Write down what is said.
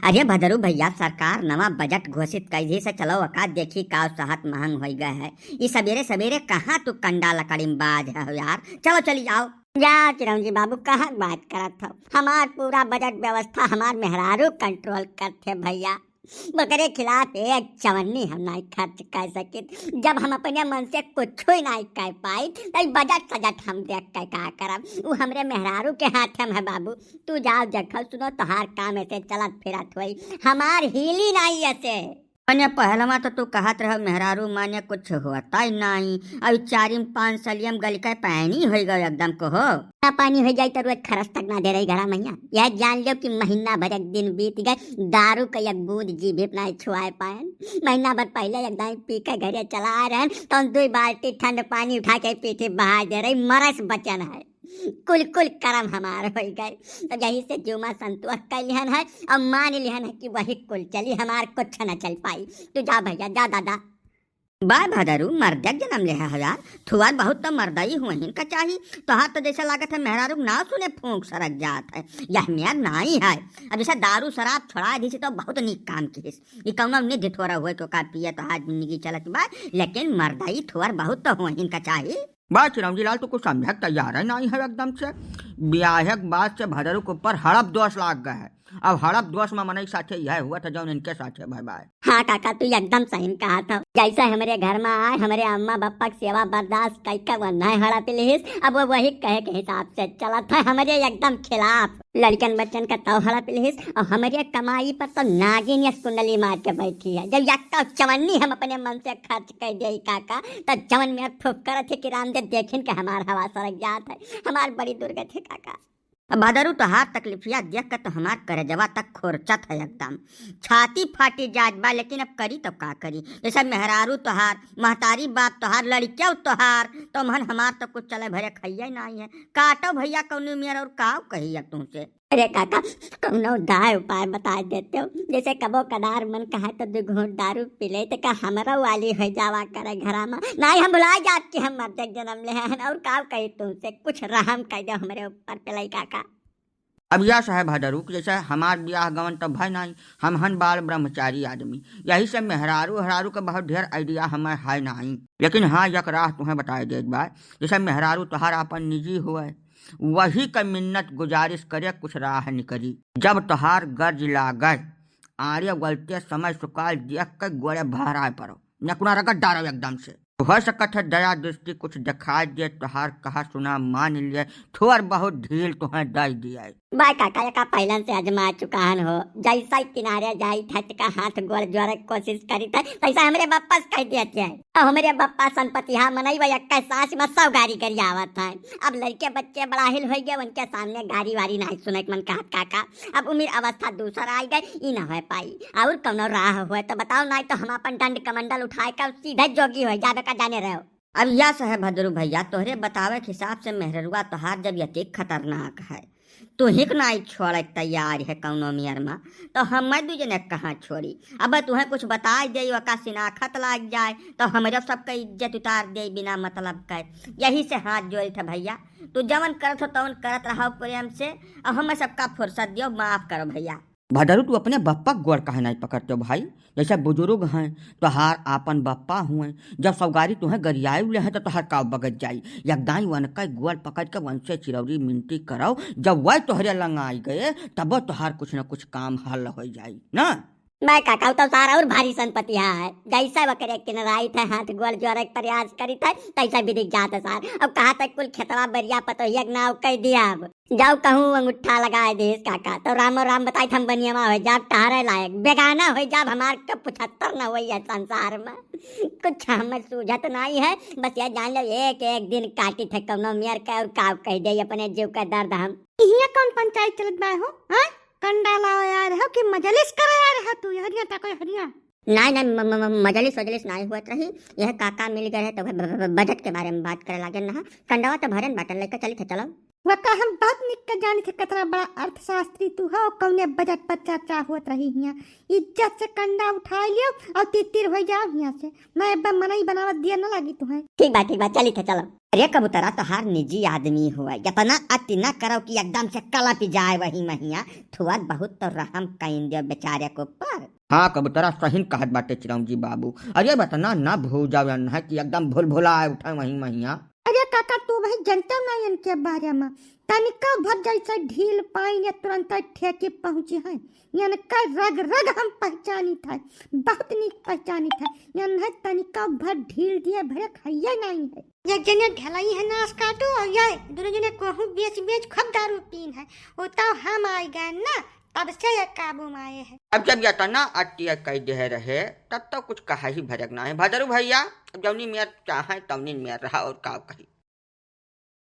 अरे भदरू भैया, सरकार नवा बजट घोषित कैदी से चलो वका देखी का साहत महंग हो गए है। ये सवेरे सवेरे कहाँ तू कंडा लकड़ी में बाज है यार। चलो चली जाओ। या चिरंजी बाबू कहाँ बात करत हो। हमार पूरा बजट व्यवस्था हमार मेहरारू कंट्रोल करते भैया। बकरे खिलाफ एक चवन्नी हम नहीं खर्च कर सके। जब हम अपने मन से कुछ ही नहीं कर पाई तो बजट सजट हम देख के का करब। वो हमरे मेहरारू के हाथ में है बाबू। तू जाओ जखल सुनो तोहार काम ऐसे चलत फिरत हुई, हमार हिली नहीं ऐसे। मैंने पहलवा तो तू कहत रह मेहरारू माने कुछ होता ही नहीं। अब चारिम पाँच सलियम गल के पानी हो गए एकदम को हो ना पानी हो जाए तो रोज खरस तक ना दे रही घरा मैया। यह जान लो कि महीना भर एक दिन बीत गए दारू का एक बूंद जीभ ना छुआए पाए। महीना भर पहले एकदम पी के घरे चला आ रहे तो 2 बाल्टी ठंड पानी उठा के पीठे बहा दे रही मरस बचन है। कुल कुल करम हमार हो गए। तो यही से जुमा संतोष कर लिहन है और मान लिहन है कि वही कुल चली, हमार कुछ न चल पाई। तू जा भैया जा दादा। बाय भदरू मर्दक जन्म ले है यार। थुआर बहुत तो मर्दाई हुए इनका चाहिए। तो हाथ तो जैसा लागत है मेहरारू ना सुने फूंक सरक जात है। यह मेयर नहीं है। अब जैसा दारू शराब छोड़ा दी तो बहुत नीक काम की। ये कौन निधि थोड़ा हुए तो का पिए तो हाथ जिंदगी चलत बा, लेकिन मर्दाई थुआर बहुत तो हुए इनका चाहिए। बस चिरंजी लाल तो कुछ समझ तैयार है नहीं है एकदम से। ब्याहक बात से भदरू के ऊपर हड़प दोष लाग गए है। अब हड़प दोष में मनई साथे यह हुआ था जो इनके साथे भाई भाई। हाँ काका तू एकदम सही कहा था। जैसा हमारे घर में आए हमारे अम्मा पापा की सेवा बर्दाश्त कई वरना हड़ा पिलिस, अब वो वही कहे के हिसाब से चला था हमारे एकदम खिलाफ। लड़कन बच्चन का तो हड़ा पिलिस और हमारे कमाई पर तो नागिन या कुंडली मार के बैठी है। जब यक्का चवन्नी हम अपने मन से खर्च कर दे काका तो चवन में फूक कर थे कि रामदेव देखें के हमार हवा सरक जात है। हमार बड़ी दुर्गत है काका। भदरू तो हाथ तकलीफिया देख कर तो हमार करजवा तक खोरचत है एकदम। छाती फाटी जात बा, लेकिन अब करी तो का करी। जैसा मेहरारू तोहार महतारी बाप तोहार लड़किया तोहार तो मन हमार तो कुछ चले भरे खैया नहीं है। काटो भैया कौन मेरा और काव कही अब तुमसे। अरे काका कौनो दाय उपाय बता देते हो। जैसे कबो कदार मन कहा तो 2 घूंट दारू पी ले तो का हमारा वाली हो जावा करे घरा में। नहीं हम भुला जात कि हम मर्दक जन्म ले हैं और काव कही तुमसे कुछ रहम कर दो हमारे ऊपर पिलाई काका। अब यह साहब भदरू जैसे हमार ब्याह गवन तो भाई नहीं, हम हन बाल ब्रह्मचारी आदमी। यही से मेहरारू हरारू का बहुत ढेर आइडिया हमें है नहीं। लेकिन हाँ एक राह तुम्हें बताए दे बात। जैसे मेहरारू तोहार अपन निजी हुए वही का मिन्नत गुजारिश करे कुछ राह निकली। जब तोहार गर्ज लागए आर्य गलते समय सुकाल देख के गोड़े भराए पड़ो नकुना रगड़ डारो एकदम से। हो सकत है दया दृष्टि कुछ दिखा दे तोहार कहा सुना मान लिए थोड़ बहुत ढील तुम्हें दे दिया। बाय काका का पहलन से आजमा चुका हो। जैसा ही किनारे जाई ठट का हाथ गोड़ जोड़े कोशिश करी था तैसा हमारे बप्पा कह दिया है। और हमारे बप्पा संपत्ति हाँ मनई वही अक्का सास में सब गाड़ी करी आवत है। अब लड़के बच्चे बड़ा हिल हो गए उनके सामने गाड़ी वाड़ी नहीं सुने मन कहत काका। अब उम्र अवस्था दूसरा आ गई ई ना हो पाई और कौनो राह हुए तो बताओ, नहीं तो हम अपन दंड कमंडल उठाए कर सीधे जोगी हो जावे का जाने रहो। अब यह है भदरू भैया तोहरे बतावे के हिसाब से मेहरुआ तोहार जब यति खतरनाक है तू हिक नहीं छोड़े तैयार है कौनो मियर में तो हम दूजने कहाँ छोड़ी। अब तुम्हें कुछ बता दे का सिनाखत लाग जाए तो हमारे सबका इज्जत उतार दे बिना मतलब का। यही से हाथ जोड़ थे भैया तू जवन करत हो तवन करत रहो प्रेम से और हमें सबका फुर्सत दियो माफ करो भैया। भदरू तू अपने बप्पा गोड़ कहे नहीं पकड़ते भाई। जैसे बुजुर्ग हैं तो हार आपन बप्पा हुए जब सौगारी तुम्हें गरियाए उले हैं तो तोहर काव बगत जाई। या गाय वन का गोड़ पकड़ के वन से चिरौरी मिनती करो। जब वह तोहरे लंगाई गए तब तोहार कुछ न कुछ काम हल हो जाई ना। मैं काका तो सारा और भारी संपत्ति है। जैसा वकरे किनराई थे हाथ गोल जोड़े प्रयास करी थे तैसा भी दिख जाता सार। अब कहा तक कुल खेतवा बरिया पतोहिया नाव कह दिया। अब जाओ कहूँ अंगूठा लगाए दे काका तो रामो राम बताई हम बनियामा हो जाब टहरे लायक बेगाना हो जाब हमार कब 75 न हुई है संसार में। कुछ हमें सूझत नहीं है। बस यह जान लो एक एक दिन काटी थे कौनो मियर का और काव कह दे अपने जीव का दर्द हम। इहिया कौन पंचायत चलत बा हो हां कंडा लाओ यार हो कि मजलिस करे यार हो तू हरिया ता कोई हरिया नहीं मजलिस वजलिस नहीं हुआ रही। यह काका मिल गए तो बजट के बारे में बात करे लागे ना कंडवा तो भरन बाटन लेकर चली थे चलो। वह का हम बहुत निक के जानी थे कितना बड़ा अर्थशास्त्री तू हो। कौने बजट पर चर्चा होत रही हिया, इज्जत से कंडा उठा लियो और तितिर हो जाओ हिया से। मैं अब मनई बनावत दिया न लगी तुम्हें। ठीक बा चली थे चलो। अरे कबूतरा तो हर निजी आदमी हुआ, इतना अति न करो कि एकदम से कलप जाए वही महिया। थुआत बहुत तो रहम कहीं दियो बेचारे को पर। हाँ कबूतरा सही कहत बाटे चिरौंजी बाबू। अरे बतना ना भूल जाओ है कि एकदम भूल भुला उठे वही महिया। अरे काका तू वही जनता ना इनके बारे में तनिका भर जैसे ढील पाई ने तुरंत ठेके पहुंचे हैं। यानी का रग रग हम पहचानी था, बहुत निक पहचानी था। यानी तनिका भर ढील दिए भरे खाइए नहीं है। ये जने ढलाई है नाश काटो और ये दोनों जने कोहू बेच बेच खूब दारू पीन है। वो तो हम आए गए ना तब से ये काबू में आए हैं। अब जब ये तना अटिया कह दे रहे तब तो कुछ कहा ही भरक ना है। भदरू भैया जौनी मेयर चाहे तवनी मेयर रहा और का कही।